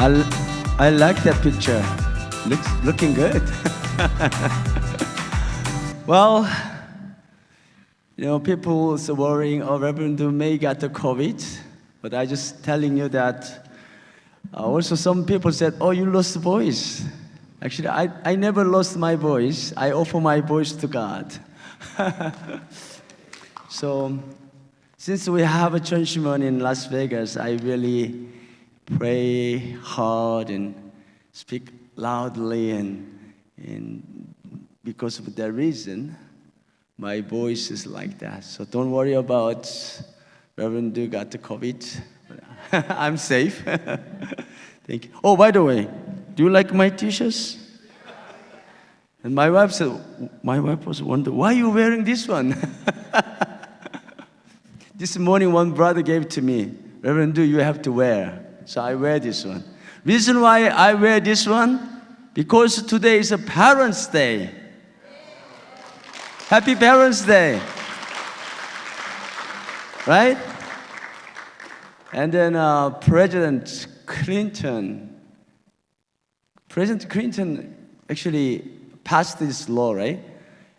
I like that picture. Looking good. Well, people are worrying, oh, Reverend may got the COVID, but I just telling you that also some people said, oh, you lost voice. Actually, I never lost my voice. I offer my voice to God. So, since we have a CheonShim Won in Las Vegas, I really pray hard and speak loudly, and because of that reason, my voice is like that. So don't worry about Reverend Du got the COVID. I'm safe. Thank you. Oh, by the way, do you like my t-shirts? And my wife was wondering, why are you wearing this one? This morning, one brother gave to me, Reverend Du, you have to wear. So I wear this one. Reason why I wear this one? Because today is a Parents' Day. Happy Parents' Day. Right? And then President Clinton actually passed this law, right?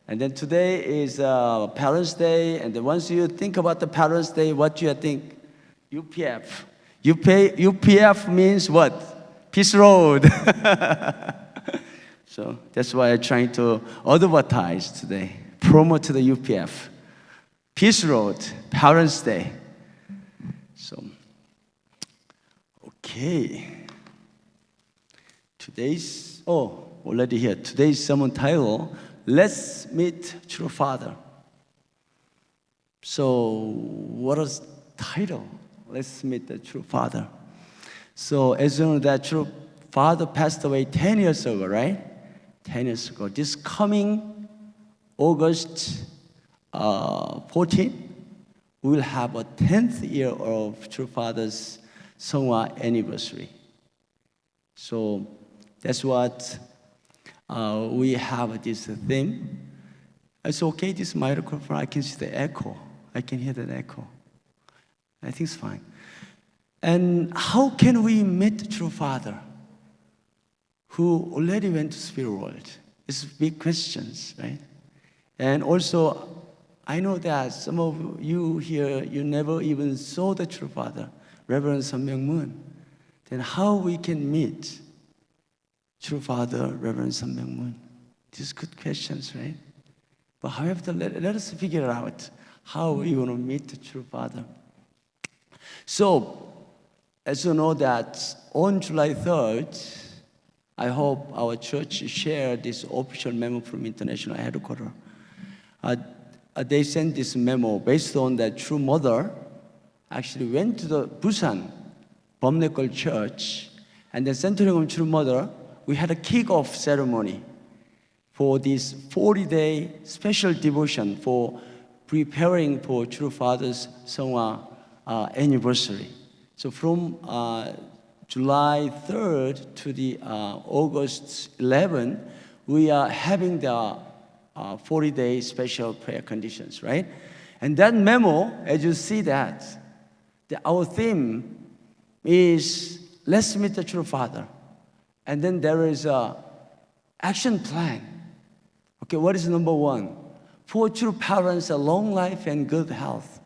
And then today is Parents' Day, and then once you think about the Parents' Day, what do you think? UPF. UPF means what? Peace Road. So that's why I'm trying to advertise today, promote the UPF. Peace Road, Parents' Day. So, okay. Already here. Today's sermon title, Let's Meet True Father. So, what is the title? Let's meet the true father. So, as you know, that true father passed away 10 years ago, right? 10 years ago. This coming August 14, we will have a 10th year of true father's Seonghwa anniversary. So, that's what we have this theme. It's okay, this microphone, I can see the echo. I can hear the echo. I think it's fine. And how can we meet the true father who already went to spirit world? It's big questions, right? And also, I know that some of you here, you never even saw the true father, Reverend CheonShim Won. Then how we can meet true father, Reverend CheonShim Won? These good questions, right? But however, let us figure out how we want to meet the true father. So, as you know that on July 3rd, I hope our church share this official memo from International Headquarters. They sent this memo based on that true mother actually went to the Busan Bomnekol Church, and then centering on true mother, we had a kick-off ceremony for this 40-day special devotion for preparing for true father's Seonghwa anniversary. So from July 3rd to the August 11th, we are having the 40-day special prayer conditions, right? And that memo, as you see that, our theme is let's meet the true father. And then there is a action plan. Okay, what is number one? For true parents, a long life and good health.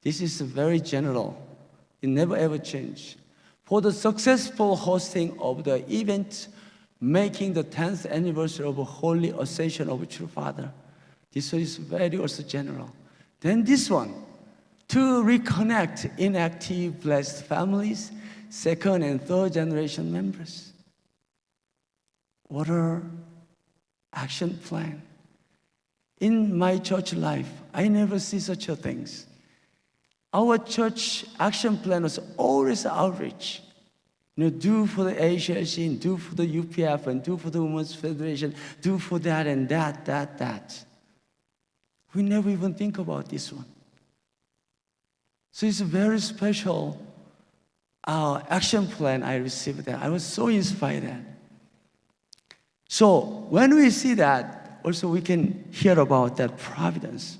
This is very general. It never ever change. For the successful hosting of the event, making the 10th anniversary of a Holy Ascension of a True Father. This is very also general. Then this one, to reconnect inactive blessed families, second and third generation members. What are action plan? In my church life, I never see such a things. Our church action plan was always outreach. Do for the ACLC, do for the UPF, and do for the Women's Federation, do for that and that. We never even think about this one. So it's a very special action plan I received that. I was so inspired. So when we see that, also we can hear about that providence.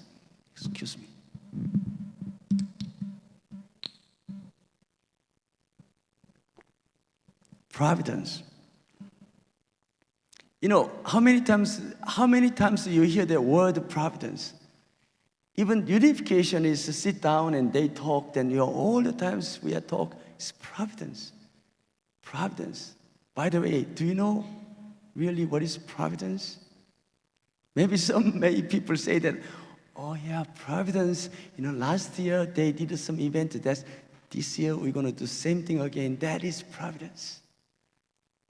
Excuse me. Providence. You know, how many times you hear the word providence? Even unification is to sit down and they talk, then all the times we are talk, it's providence. Providence. By the way, do you know really what is providence? Many people say that, oh yeah, providence, last year they did some event, this year we're going to do same thing again. That is providence.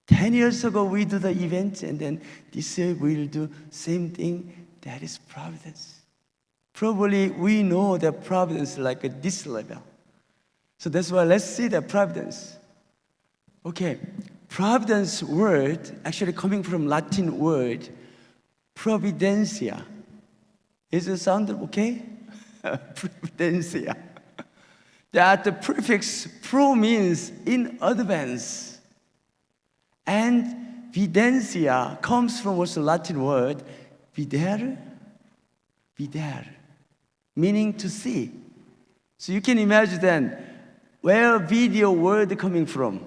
10 years ago we do the event, and then this year we'll do same thing. That is providence. Probably we know that providence is like at this level. So that's why let's see the providence. Okay, providence word actually coming from Latin word providentia. Is it sound okay? Providentia. That the prefix pro means in advance. And videncia comes from also Latin word videre, meaning to see. So you can imagine then where video word coming from.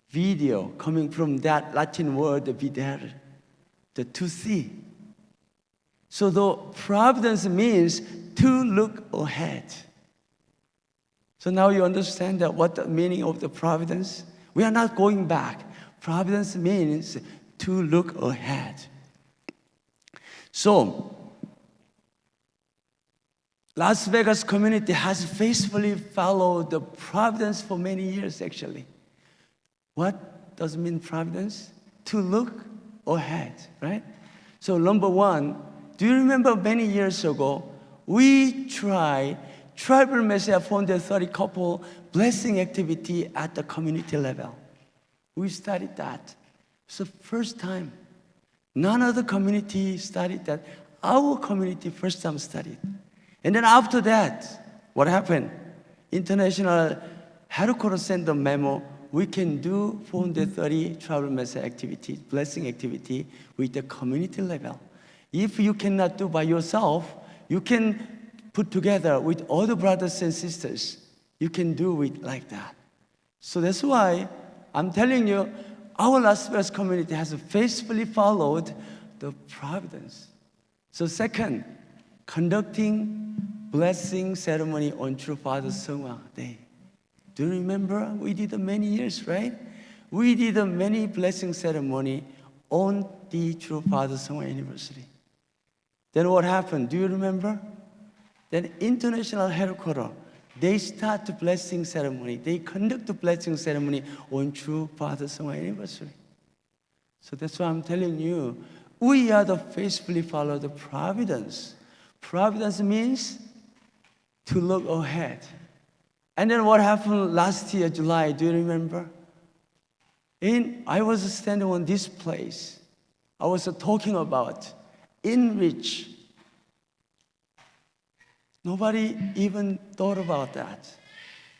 Video coming from that Latin word videre, the to see. So the providence means to look ahead. So now you understand that what the meaning of the providence? We are not going back. Providence means to look ahead. So, Las Vegas community has faithfully followed the providence for many years actually. What does it mean providence? To look ahead, right? So number one, do you remember many years ago, we tried Tribal Messiah 430 couple blessing activity at the community level. We studied that. It's the first time. None other community studied that. Our community first time studied. And then after that, what happened? International headquarters sent a memo. We can do 430 Tribal Messiah activity, blessing activity with the community level. If you cannot do by yourself, you can put together with other brothers and sisters. You can do it like that. So that's why I'm telling you, our Las Vegas community has faithfully followed the providence. So second, conducting blessing ceremony on True Father Seongwa Day. Do you remember? We did many years, right? We did many blessing ceremony on the True Father Seongwa anniversary. Then what happened? Do you remember? Then international headquarters, they start the blessing ceremony. They conduct the blessing ceremony on True Father Seongwa anniversary. So that's why I'm telling you, we are the faithfully follow the providence. Providence means to look ahead. And then what happened last year, July, do you remember? I was standing on this place. I was talking about enrich. Nobody even thought about that.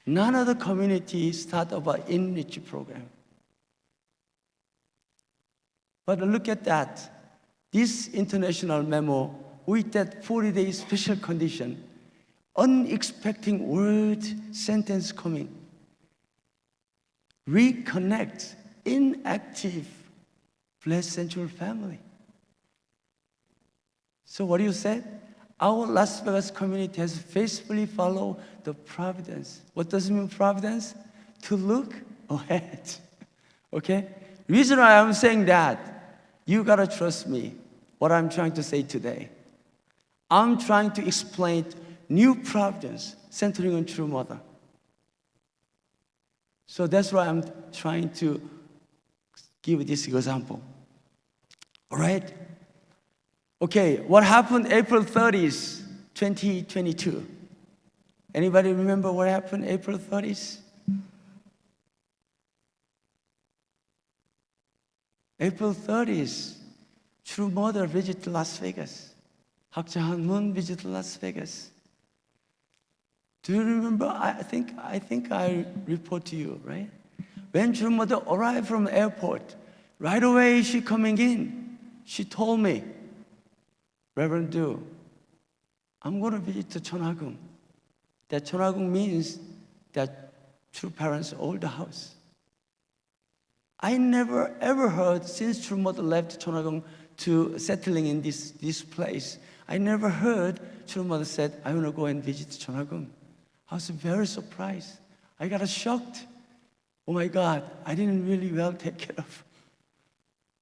None of the communities thought about enrich program. But look at that. This international memo with that 40-day special condition, unexpected word sentence coming. Reconnect inactive Blessed Central family. So what do you say? Our Las Vegas community has faithfully followed the providence. What does it mean, providence? To look ahead. Okay? Reason why I'm saying that, you gotta trust me, what I'm trying to say today. I'm trying to explain new providence centering on True Mother. So that's why I'm trying to give this example. All right? Okay, what happened April 30th, 2022? Anybody remember what happened April 30th? April 30th, True Mother visited Las Vegas. CheonShim Won visited Las Vegas. Do you remember? I think I report to you, right? When True Mother arrived from the airport, right away she coming in. She told me, Reverend Du, I'm going to visit the Cheonhagung. That Cheonhagung means that true parents' old house. I never ever heard since True Mother left Cheonhagung to settling in this place. I never heard True Mother said, I want to go and visit Cheonhagung. I was very surprised. I got shocked. Oh my God, I didn't really well take care of.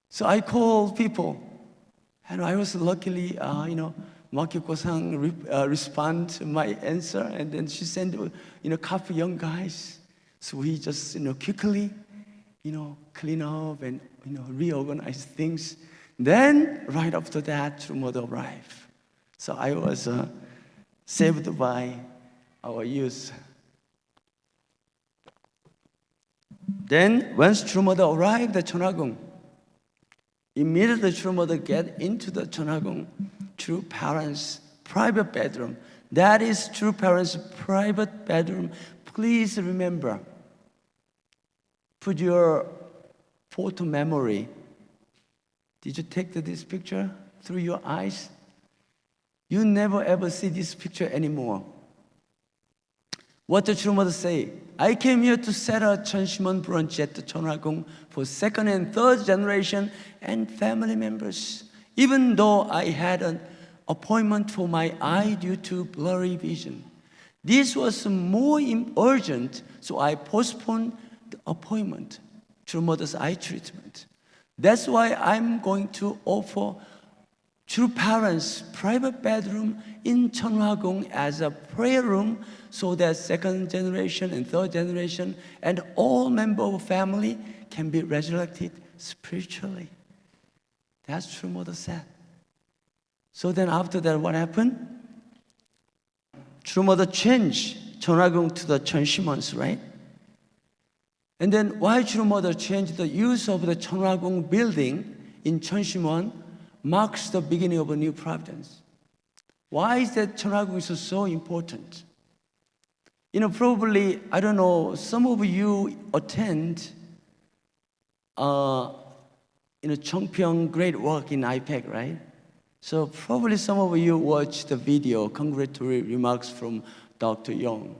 So I called people, and I was luckily, Makiko-san respond to my answer, and then she sent, couple young guys. So we just, quickly, clean up and, reorganize things. Then, right after that, True Mother arrived. So I was saved by our youth. Then, once True Mother arrived at Cheonhagung, immediately True Mother get into the Cheonhagung True Parents' private bedroom. That is True Parents' private bedroom. Please remember, put your photo memory. Did you take this picture through your eyes? You never ever see this picture anymore. What did True Mother say? I came here to set a CheonShim Won brunch at the Cheonhagung for second and third generation and family members. Even though I had an appointment for my eye due to blurry vision. This was more urgent, so I postponed the appointment, True Mother's eye treatment. That's why I'm going to offer True Parents' private bedroom in Cheonhagung as a prayer room so that second generation and third generation and all members of family can be resurrected spiritually. That's True Mother said. So then after that, what happened? True Mother changed Cheonhagung to the CheonShim Wons, right? And then why True Mother changed the use of the Cheonhagung building in CheonShim Won marks the beginning of a new providence. Why is that Cheonhagung is so important? Probably, I don't know, some of you attend Chongpyeong Great Work in IPAC, right? So probably some of you watched the video, congratulatory remarks from Dr. Young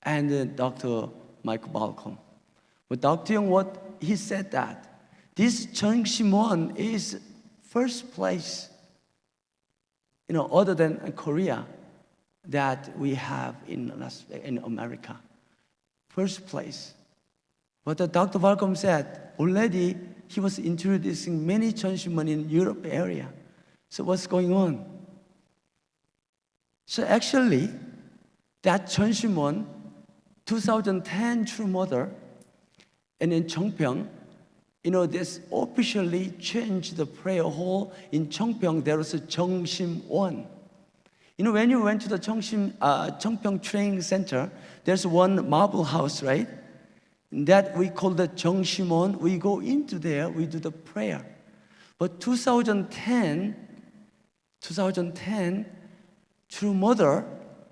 and Dr. Michael Balcom. But Dr. Young, what he said that this CheonShim Won is first place, other than Korea, that we have in America. First place. But Dr. Balcom said already he was introducing many CheonShim Won in Europe area. So what's going on? So actually, that CheonShim Won, 2010 True Mother, and in Chongpyeong, this officially changed the prayer hall in Chongpyeong. There was a CheonShim Won. When you went to the Chongpyeong Training Center, there's one marble house, right? That we call the CheonShim Won. We go into there, we do the prayer. But 2010, True Mother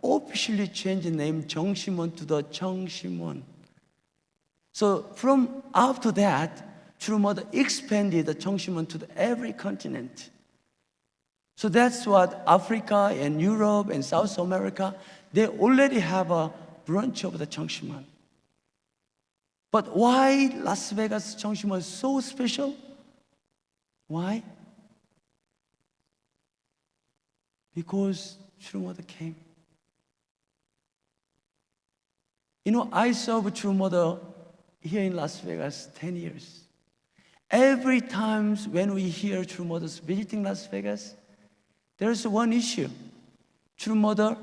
officially changed the name CheonShim Won to the CheonShim Won. So from after that, True Mother expanded the CheonShim Won to every continent. So that's what Africa and Europe and South America, they already have a branch of the CheonShim Won. But why Las Vegas CheonShim Won is so special? Why? Because True Mother came. I served True Mother here in Las Vegas 10 years. Every time when we hear True Mother's visiting Las Vegas, there's one issue. True Mother,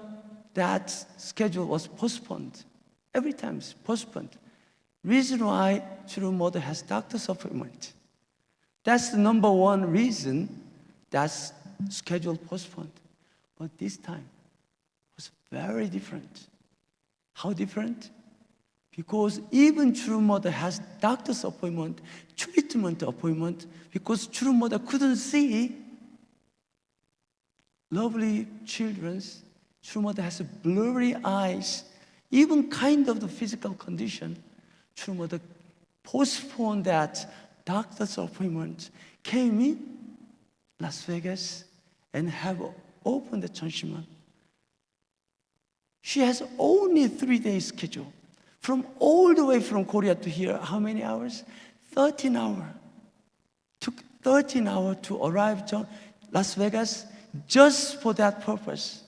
that schedule was postponed. Every time it's postponed. Reason why True Mother has doctor's appointment. That's the number one reason that's schedule postponed. But this time was very different. How different? Because even True Mother has doctor's appointment, treatment appointment, because True Mother couldn't see lovely children. True Mother has blurry eyes, even kind of the physical condition. True Mother postponed that doctor's appointment, came in Las Vegas, and have opened the CheonShim Won. She has only 3 days schedule. From all the way from Korea to here, how many hours? 13 hours. Took 13 hours to arrive to Las Vegas just for that purpose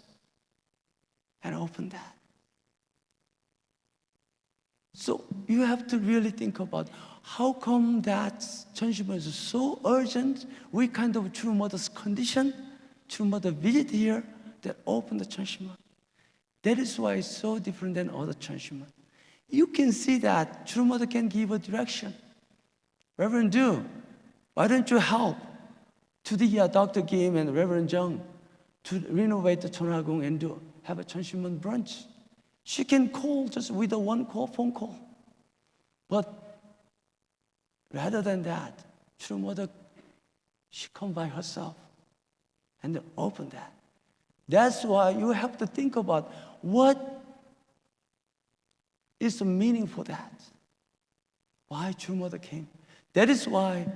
and open that. So you have to really think about how come that CheonShim Won is so urgent. We kind of True Mother's condition, True Mother visit here that opened the CheonShim Won. That is why it's so different than other CheonShim Won. You can see that True Mother can give a direction. Reverend Du, why don't you help to the Dr. Kim and Reverend Jung to renovate the Cheonhagung and have a CheonShim Won brunch? She can call just with a phone call. But rather than that, True Mother, she come by herself and open that. That's why you have to think about what is the meaning for that. Why True Mother came. That is why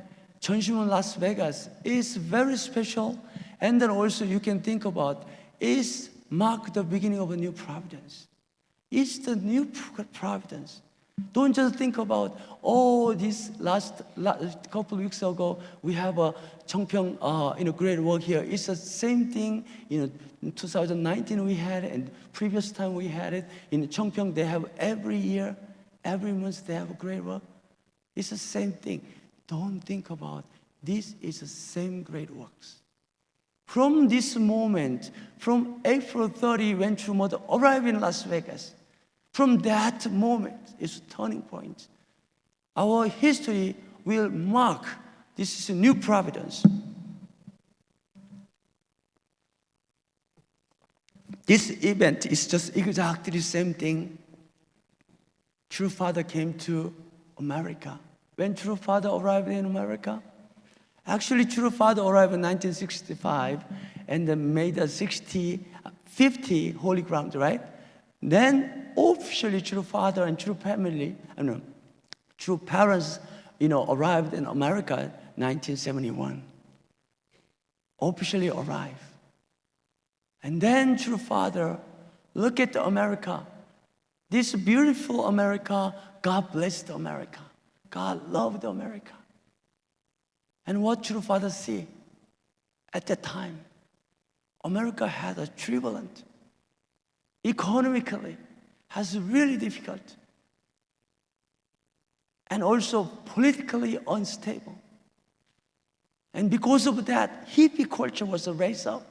CheonShim Won Las Vegas is very special. And then also you can think about is mark the beginning of a new providence. It's the new providence. Don't just think about, this last couple of weeks ago, we have a Cheongpyeong, great work here. It's the same thing, in 2019 we had it, and previous time we had it. In Cheongpyeong, they have every year, every month they have a great work. It's the same thing. Don't think about, this is the same great works. From this moment, from April 30, when True Mother arrived in Las Vegas, from that moment, it's a turning point. Our history will mark this is a new providence. This event is just exactly the same thing. True Father came to America. When True Father arrived in America, actually True Father arrived in 1965 and then made a 50 holy ground, right? Then officially True Father and True family, True parents, arrived in America 1971. Officially arrived. And then True Father, look at America. This beautiful America, God blessed America. God loved America. And what True Father see? At that time, America had a turbulent, economically, has really difficult, and also politically unstable. And because of that, hippie culture was raised up.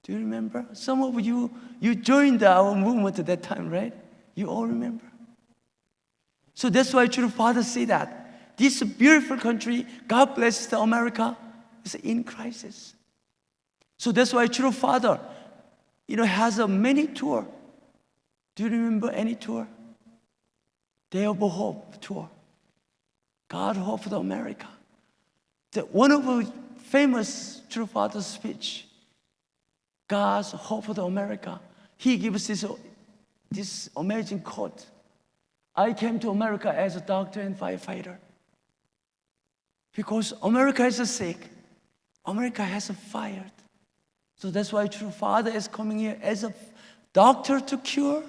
Do you remember? Some of you joined our movement at that time, right? You all remember. So that's why True Father say that this beautiful country, God bless America, is in crisis. So that's why True Father, has a many tour. Do you remember any tour? Day of Hope tour. God Hope for America. One of the famous True Father's speech, God's Hope for America. He gives this amazing quote. I came to America as a doctor and firefighter. Because America is sick. America has fired. So that's why True Father is coming here as a doctor to cure,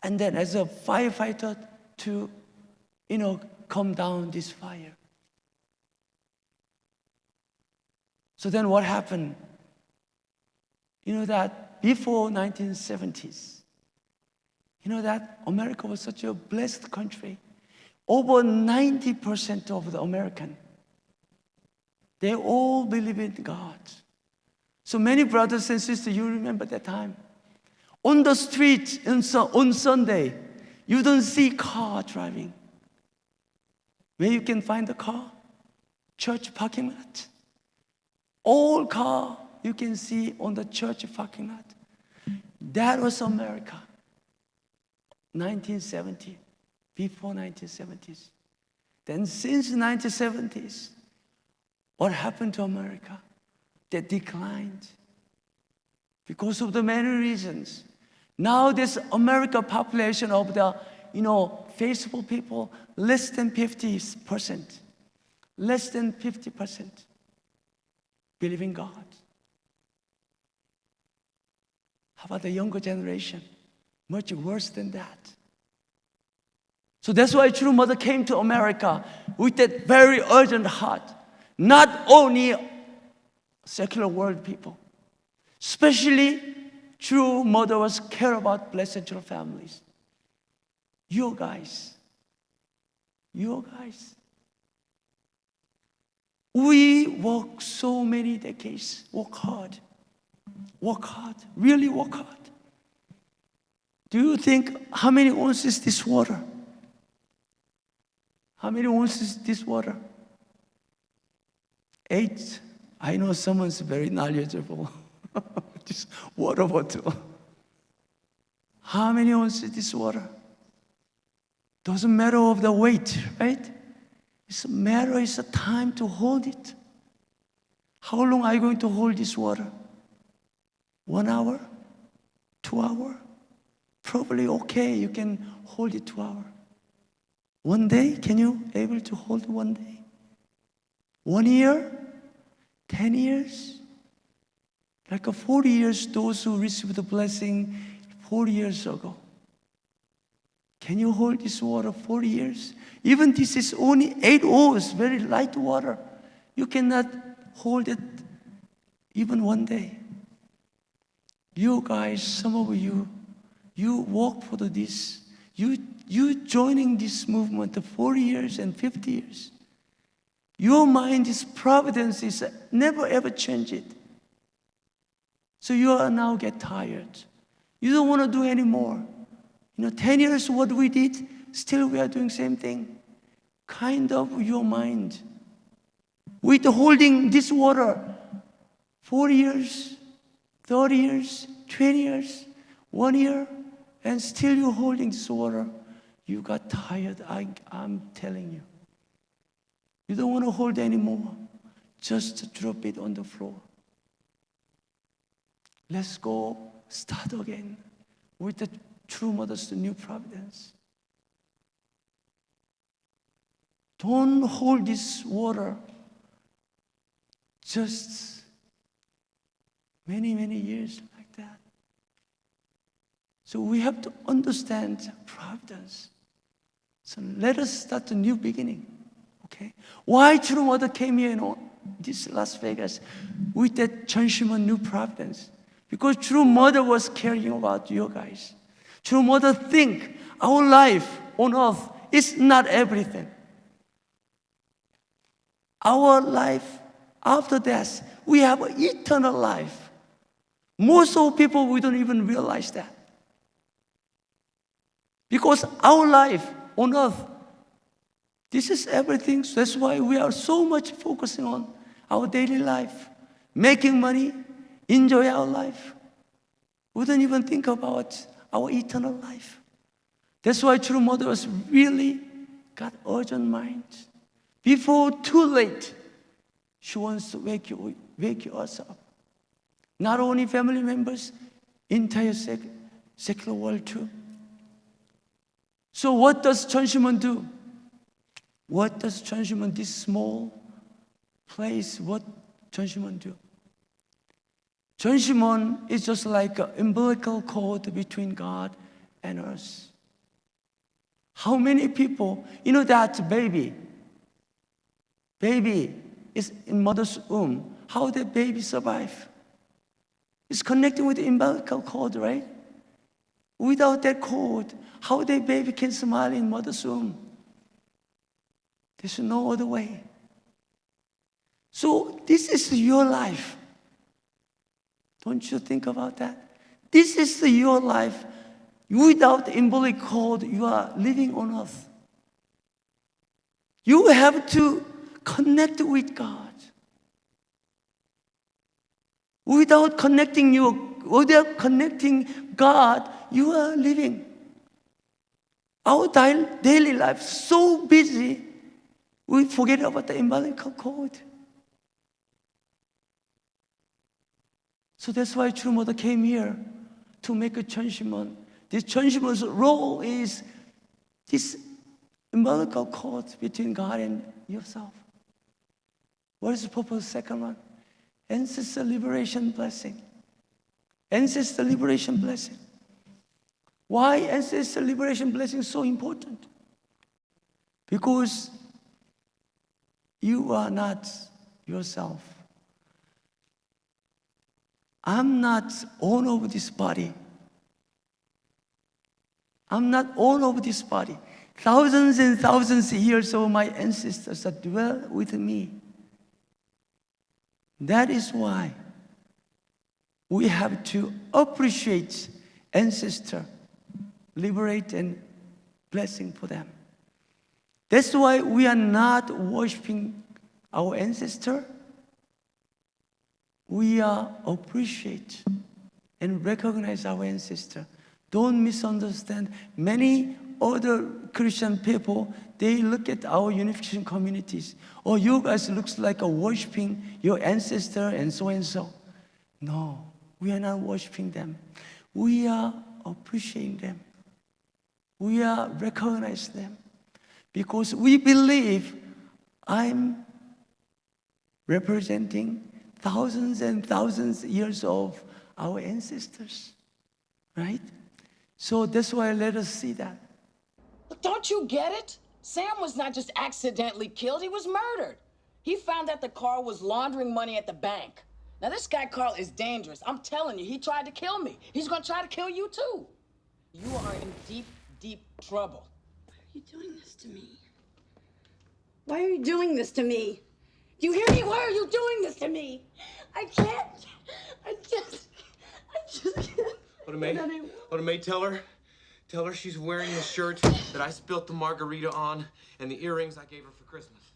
and then as a firefighter to, calm down this fire. So then what happened? That before 1970s, that America was such a blessed country. Over 90% of the American, they all believe in God. So many brothers and sisters, you remember that time. On the street on Sunday, you don't see car driving. Where you can find the car? Church parking lot. All car you can see on the church parking lot. That was America. 1970, before 1970s. Then since 1970s, what happened to America? They declined because of the many reasons. Now this America population of the, faithful people, less than 50%. Less than 50% believe in God. How about the younger generation? Much worse than that. So that's why True Mother came to America with that very urgent heart. Not only secular world people, especially True Mother was care about blessed children families. You guys. We work so many decades, work hard, really work hard. Do you think how many ounces this water? How many ounces this water? 8. I know someone's very knowledgeable. This water bottle. How many ounces this water? Doesn't matter of the weight, right? It's a matter, it's a time to hold it. How long are you going to hold this water? 1 hour? 2 hours? Probably okay, you can hold it 2 hours. 1 day, can you able to hold 1 day? 1 year? 10 years? Like 40 years, those who received the blessing 40 years ago. Can you hold this water 40 years? Even this is only 8 ounces, very light water. You cannot hold it even 1 day. You guys, some of you work for this. You joining this movement of 40 years and 50 years. Your mind is providence is never ever change it. So you are now get tired. You don't want to do anymore. 10 years what we did, still we are doing same thing. Kind of your mind. With holding this water 40 years, 30 years, 20 years, 1 year, and still you're holding this water. You got tired, I'm telling you. You don't want to hold anymore. Just drop it on the floor. Let's go start again with the True Mother's New Providence. Don't hold this water just many, many years like that. So we have to understand providence. So let us start a new beginning. Okay? Why True Mother came here in this Las Vegas with that CheonShim Won New Providence? Because True Mother was caring about you guys. True Mother think our life on earth is not everything. Our life after death, we have an eternal life. Most of people, we don't even realize that. Because our life on earth, this is everything. So that's why we are so much focusing on our daily life, making money, enjoy our life. We don't even think about our eternal life. That's why True Mother was really got urgent mind. Before too late, she wants to wake you up. Not only family members, entire secular world too. So what does CheonShim Won do? What does CheonShim Won, this small place, what CheonShim Won do? CheonShim Won is just like an umbilical cord between God and us. How many people, that baby is in mother's womb. How the baby survive? It's connected with the umbilical cord, right? Without that cord, how the baby can smile in mother's womb? There's no other way. So this is your life. Don't you think about that? This is your life. Without the umbilical cord, you are living on earth. You have to connect with God. Without connecting God, you are living. Our daily life so busy, we forget about the umbilical cord. So that's why True Mother came here to make a CheonShim Won. This CheonShim Won's role is this umbilical cord between God and yourself. What is the purpose of the second one? Ancestor liberation blessing. Ancestor liberation blessing. Why ancestor liberation blessing is so important? Because you are not yourself. I'm not owner of this body. I'm not owner of this body. Thousands and thousands of years of my ancestors that dwell with me. That is why we have to appreciate ancestor, liberate and blessing for them. That's why we are not worshiping our ancestor. We are appreciate and recognize our ancestor. Don't misunderstand. Many other Christian people, they look at our unification communities. Oh, you guys looks like a worshiping your ancestor and so and so. No, we are not worshiping them. We are appreciating them. We are recognizing them. Because we believe I'm representing thousands and thousands of years of our ancestors, right? So that's why let us see that. But don't you get it? Sam was not just accidentally killed, he was murdered. He found that the car was laundering money at the bank. Now this guy Carl is dangerous. I'm telling you, he tried to kill me. He's gonna try to kill you too. You are in deep, deep trouble. Why are you doing this to me? Why are you doing this to me? Do you hear me? Why are you doing this to me? I just can't. May, tell her she's wearing the shirt that I spilt the margarita on and the earrings I gave her for Christmas.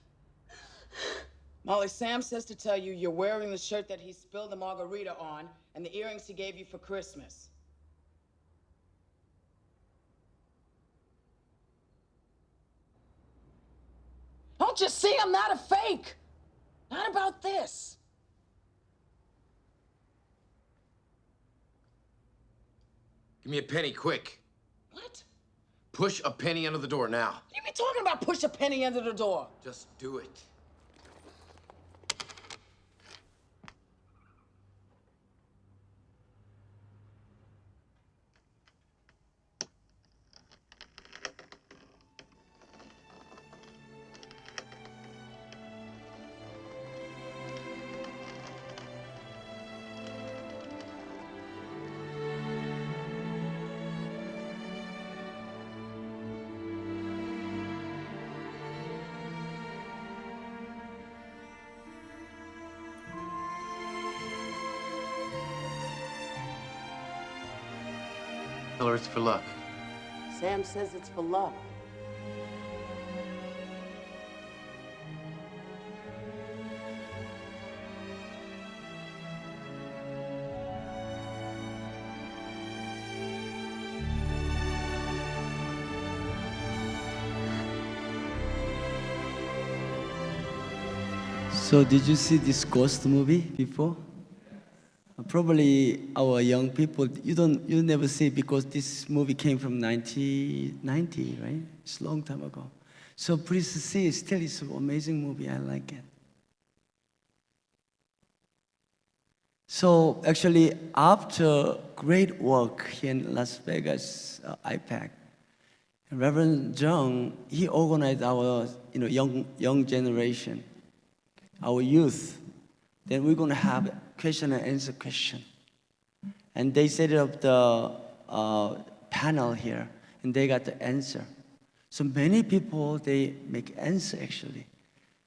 Molly, Sam says to tell you you're wearing the shirt that he spilled the margarita on and the earrings he gave you for Christmas. Don't you see I'm not a fake? Not about this. Give me a penny, quick. What? Push a penny under the door now. What are you talking about, push a penny under the door? Just do it. Tell her it's for luck. Sam says it's for luck. So did you see this ghost movie before? Probably our young people, you never see it because this movie came from 1990, right? It's a long time ago. So please see it. Still, it's an amazing movie. I like it. So actually, after great work here in Las Vegas, IPAC, Reverend Jung, he organized our young generation, our youth. Then we're going to have question and answer question. And they set up the panel here, and they got the answer. So many people, they make answer actually.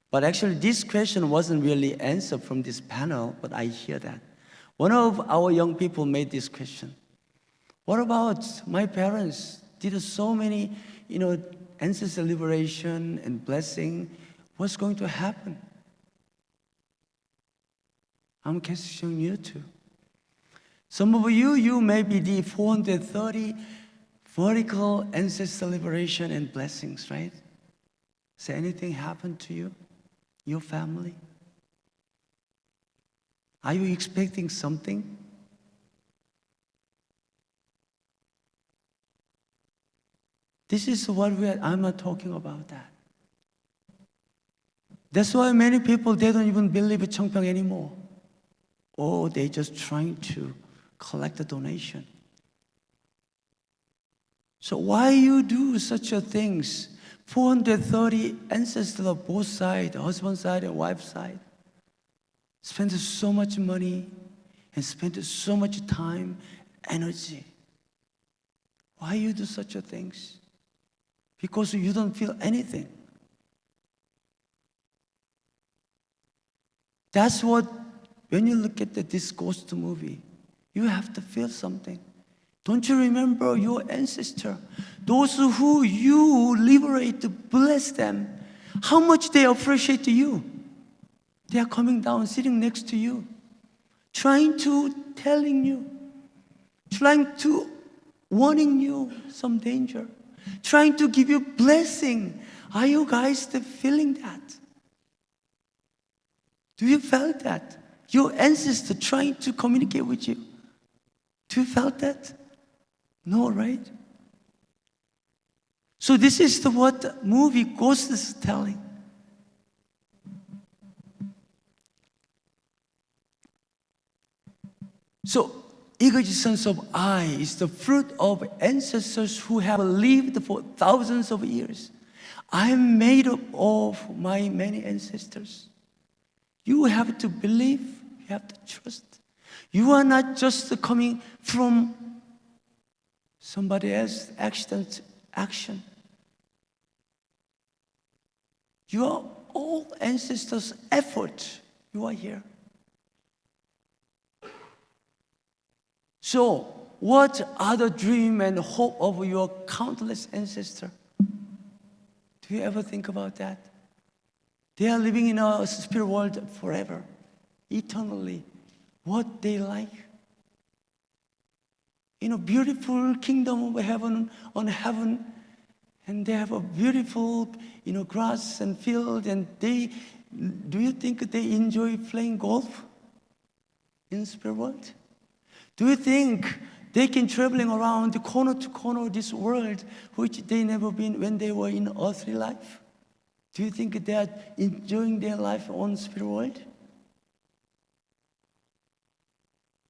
But actually, this question wasn't really answered from this panel, but I hear that. One of our young people made this question. What about my parents did so many, ancestor liberation and blessing? What's going to happen? I'm questioning you too. Some of you may be the 430 vertical ancestor liberation and blessings, right? Has anything happened to you, your family? Are you expecting something? This is what I'm not talking about that. That's why many people, they don't even believe in Cheongpyeong anymore. Or they're just trying to collect a donation. So why you do such a things? 430 ancestors of both sides, husband side and wife side, spent so much money and spent so much time, energy. Why you do such a things? Because you don't feel anything. That's what, when you look at this ghost movie, you have to feel something. Don't you remember your ancestor? Those who you liberate, bless them. How much they appreciate you. They are coming down, sitting next to you, trying to telling you, trying to warning you some danger, trying to give you blessing. Are you guys still feeling that? Do you feel that? Your ancestor trying to communicate with you. Do you feel that? No, right? So this is what movie Ghost is telling. So, existence of I is the fruit of ancestors who have lived for thousands of years. I am made up of my many ancestors. You have to believe, you have to trust. You are not just coming from somebody else's action. You are all ancestors' effort. You are here. So, what are the dream and hope of your countless ancestors? Do you ever think about that? They are living in a spirit world forever, eternally. What they like? In a beautiful kingdom of heaven, on heaven, and they have a beautiful, grass and field, and do you think they enjoy playing golf in spirit world? Do you think they can traveling around corner to corner of this world, which they never been when they were in earthly life? Do you think they are enjoying their life on spirit world?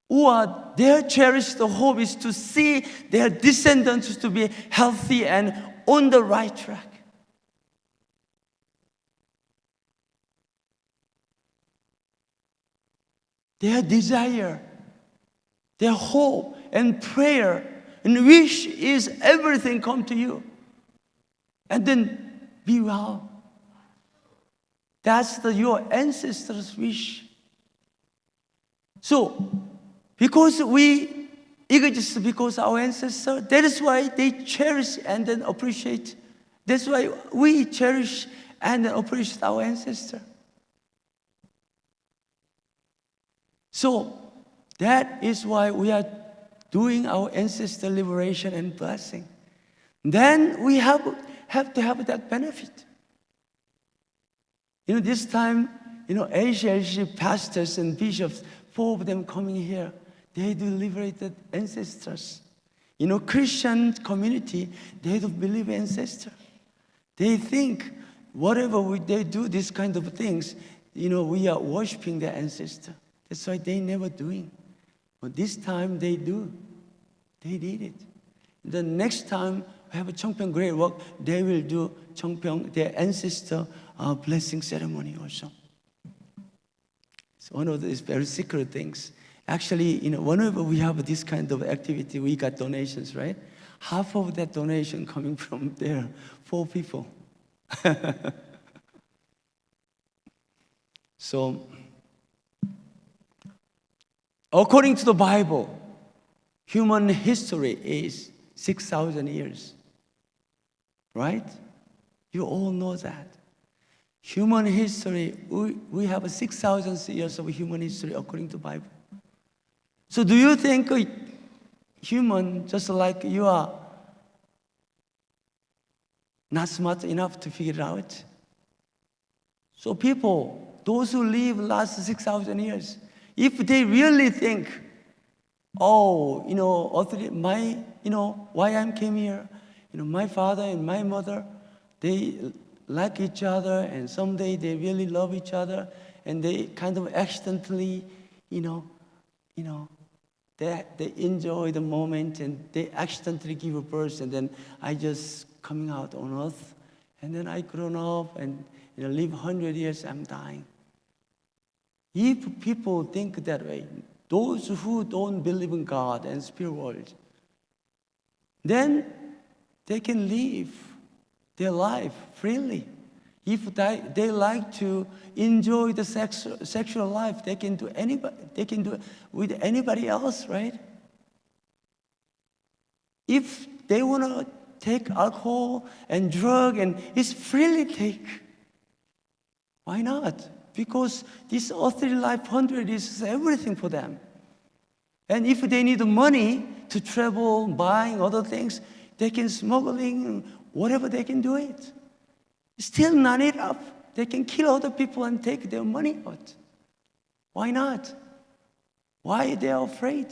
Or their cherished hope is to see their descendants to be healthy and on the right track. Their desire, their hope and prayer and wish is everything come to you. And then be well. That's your ancestors' wish. So, because we exist because our ancestors, that is why they cherish and then appreciate. That's why we cherish and then appreciate our ancestors. So, that is why we are doing our ancestor liberation and blessing. Then we have to have that benefit. This time, ACLC pastors and bishops, 4 of them coming here, they do liberated ancestors. Christian community, they don't believe ancestor. They think whatever they do, these kind of things, we are worshiping the ancestor. That's why they never doing. But this time they do. They did it. The next time we have a Cheonpyeong great work, they will do Cheonpyeong, their ancestor blessing ceremony also. It's one of these very secret things. Actually, whenever we have this kind of activity, we got donations, right? Half of that donation coming from there, 4 people. So, according to the Bible, human history is 6,000 years. Right? You all know that. Human history, we have 6,000 years of human history according to the Bible. So do you think a human, just like you are, not smart enough to figure it out? So people, those who live last 6,000 years, if they really think, why I came here, my father and my mother, they like each other, and someday they really love each other, and they kind of accidentally, they enjoy the moment, and they accidentally give birth, and then I just coming out on earth, and then I grown up and live 100 years, I'm dying. If people think that way, those who don't believe in God and spirit world, then they can live their life freely. If they like to enjoy the sexual life, they can do it with anybody else, right? If they want to take alcohol and drug, and it's freely take. Why not? Because this earthly life 100 is everything for them. And if they need money to travel, buying other things, they can smuggling, whatever they can do it. Still not enough. They can kill other people and take their money out. Why not? Why they are afraid?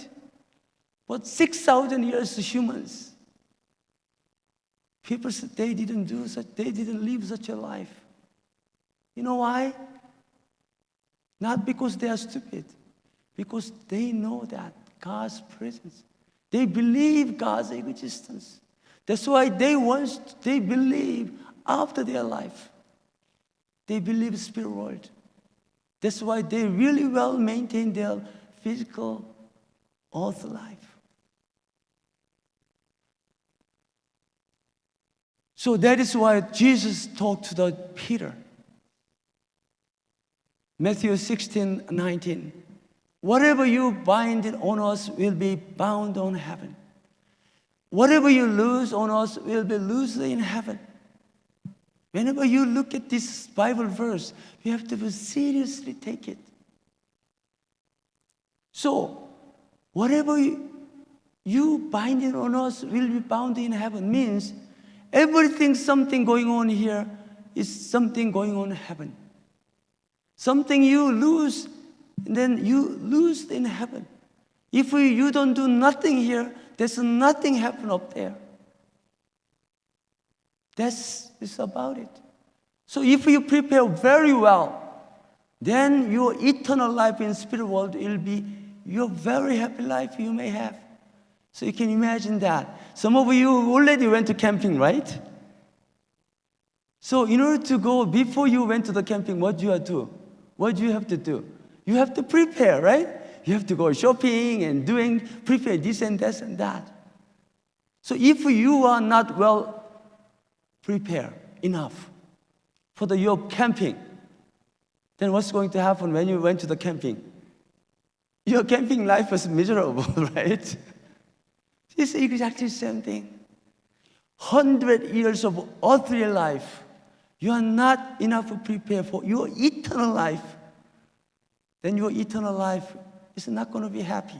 But 6,000 years humans, people said they didn't live such a life. You know why? Not because they are stupid, because they know that God's presence. They believe God's existence. That's why they believe after their life. They believe spirit world. That's why they really well maintain their physical earth life. So that is why Jesus talked to Peter. Matthew 16:19. Whatever you bind on earth will be bound on heaven. Whatever you loose on earth will be loosed in heaven. Whenever you look at this Bible verse, you have to seriously take it. So, whatever you bind it on earth will be bound in heaven means something going on here is something going on in heaven. Something you lose, then you lose in heaven. If you don't do nothing here, there's nothing happen up there. That's about it. So if you prepare very well, then your eternal life in spirit world will be your very happy life you may have. So you can imagine that. Some of you already went to camping, right? So in order to go, before you went to the camping, what do you have to do? What do you have to do? You have to prepare, right? You have to go shopping and prepare this and that and that. So if you are not well prepared enough for your camping, then what's going to happen when you went to the camping? Your camping life was miserable, right? It's exactly the same thing. 100 years of earthly life, you are not enough to prepare for your eternal life. Then your eternal life is not going to be happy.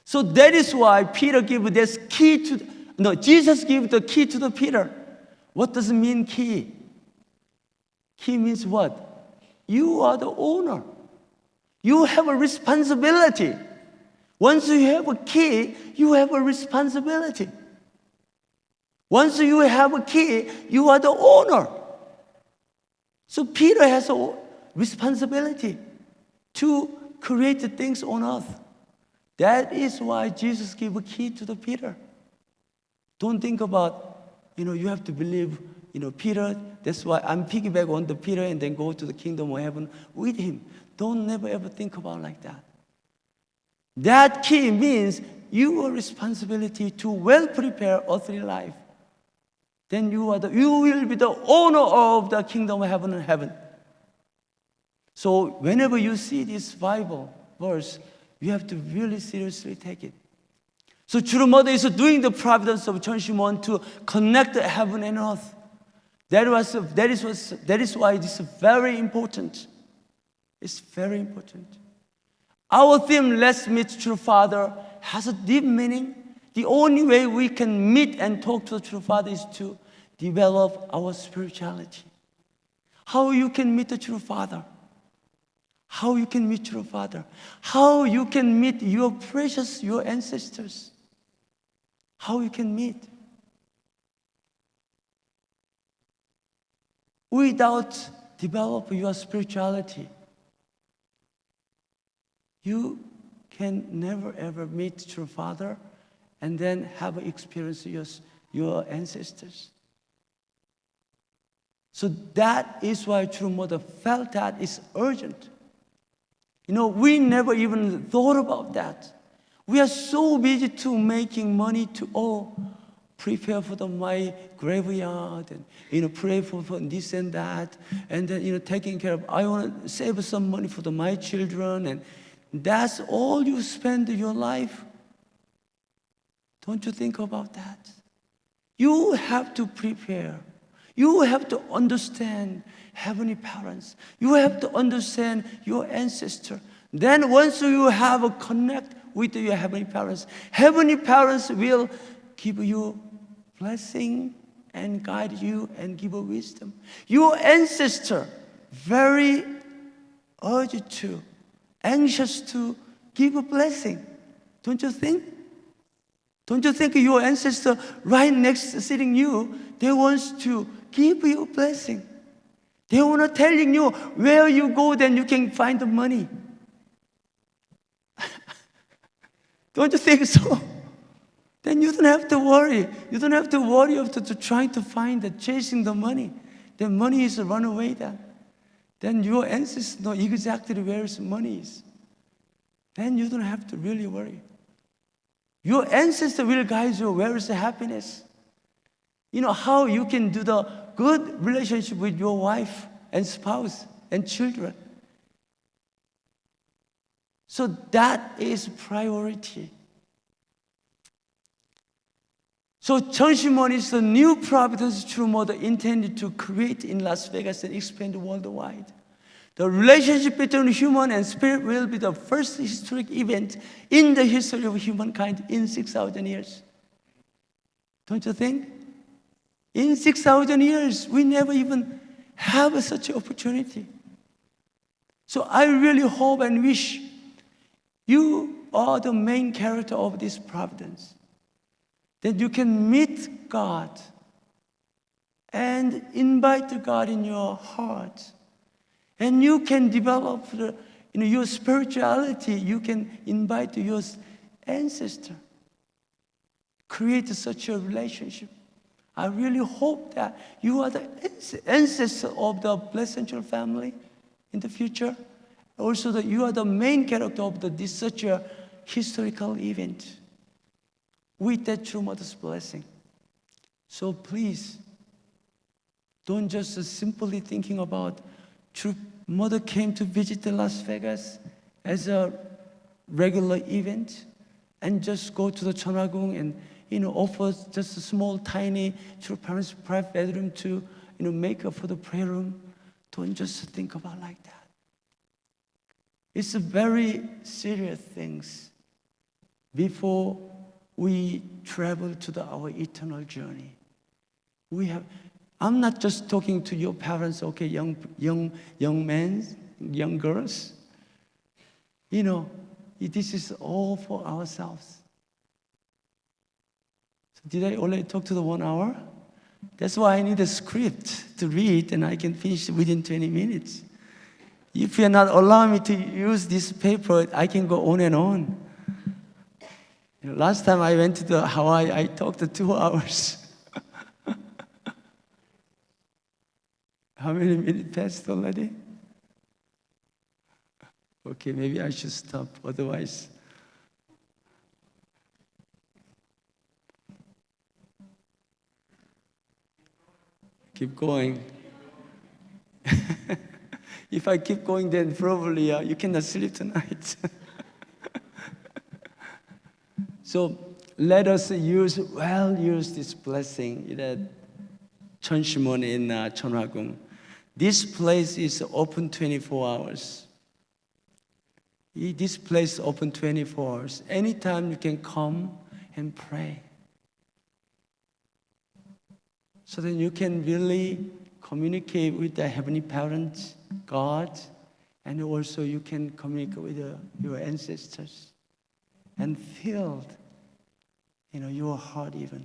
So that is why Peter gave this key Jesus gave the key to the Peter. What does it mean, key? Key means what? You are the owner. You have a responsibility. Once you have a key, you have a responsibility. Once you have a key, you are the owner. So Peter has a responsibility to create the things on earth. That is why Jesus gave a key to the Peter. Don't think about, you have to believe, Peter. That's why I'm piggyback on the Peter and then go to the kingdom of heaven with him. Don't never ever think about like that. That key means your responsibility to well prepare earthly life. Then you will be the owner of the kingdom of heaven and heaven. So whenever you see this Bible verse, you have to really seriously take it. So True Mother is doing the providence of CheonShim Won to connect heaven and earth. That is why this is very important. It's very important. Our theme, Let's Meet True Father, has a deep meaning. The only way we can meet and talk to the True Father is to develop our spirituality. How you can meet the True Father? How you can meet True Father? How you can meet your ancestors? How you can meet? Without developing your spirituality, you can never ever meet True Father and then have experience your ancestors. So that is why true mother felt that it's urgent. We never even thought about that. We are so busy to making money to prepare for my graveyard and pray for this and that, and then taking care of. I want to save some money for my children, and that's all you spend your life. Don't you think about that? You have to prepare. You have to understand heavenly parents. You have to understand your ancestor. Then once you have a connect with your heavenly parents will give you blessing and guide you and give you wisdom. Your ancestor very urgent to, anxious to give a blessing. Don't you think? Don't you think your ancestor right next sitting you, they want to give you a blessing. They want to telling you where you go, then you can find the money. Don't you think so? Then you don't have to worry. You don't have to worry of trying to find chasing the money. The money is run away then. Then your ancestors know exactly where his money is. Then you don't have to really worry. Your ancestor will guide you where is the happiness. How you can do the good relationship with your wife and spouse and children. So that is priority. So CheonShim Won is the new providence true mother intended to create in Las Vegas and expand worldwide. The relationship between human and spirit will be the first historic event in the history of humankind in 6,000 years. Don't you think? In 6,000 years, we never even have such an opportunity. So I really hope and wish you are the main character of this providence. That you can meet God and invite God in your heart. And you can develop your spirituality. You can invite your ancestor. Create such a relationship. I really hope that you are the ancestor of the Blessed Angel family in the future. Also that you are the main character of this such a historical event with that true mother's blessing. So please, don't just simply thinking about true mother came to visit Las Vegas as a regular event and just go to the Cheonhagung and offer just a small, tiny true parents' private bedroom to make up for the prayer room. Don't just think about like that. It's a very serious things before we travel to our eternal journey. I'm not just talking to your parents, okay, young men, young girls. This is all for ourselves. So did I already talk to the 1 hour? That's why I need a script to read, and I can finish within 20 minutes. If you're not allowing me to use this paper, I can go on and on. Last time I went to Hawaii, I talked 2 hours. How many minutes passed already? Okay, maybe I should stop, otherwise. Keep going. If I keep going, then probably you cannot sleep tonight. So let us use this blessing that CheonShim Won in Cheonhagung. This place is open 24 hours. This place is open 24 hours. Anytime you can come and pray. So that you can really communicate with the Heavenly Parent, God, and also you can communicate with your ancestors and feel, your heart even.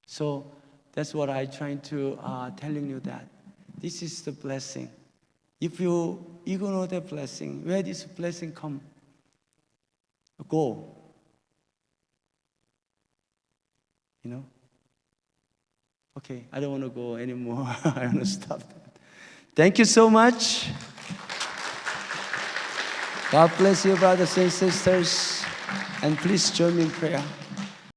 So that's what I'm trying to telling you that. This is the blessing. If you ignore the blessing, where this blessing come, go. Okay, I don't want to go anymore. I want to stop. Thank you so much. God bless you, brothers and sisters. And please join me in prayer.